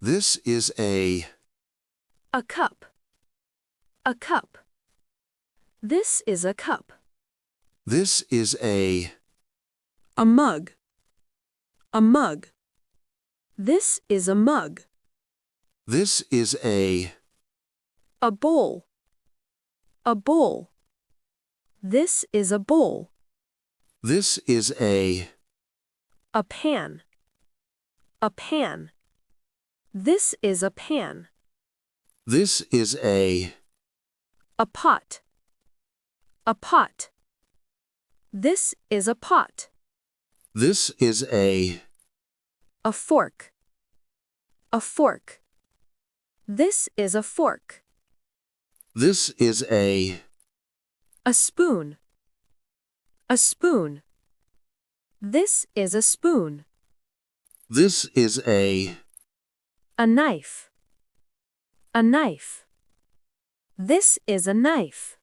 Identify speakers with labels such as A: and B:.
A: This is
B: A cup. A cup. This is a cup.
A: This is
B: A mug. A mug. This is a mug.
A: This is
B: A bowl. A bowl. This is a bowl.
A: This is
B: A pan. A pan. This is a pan.
A: This is
B: A pot. A pot. This is a pot.
A: This is
B: A fork. A fork. This is a fork.
A: This is
B: A spoon. A spoon. This is a spoon.
A: This is
B: A knife. A knife. This is a knife.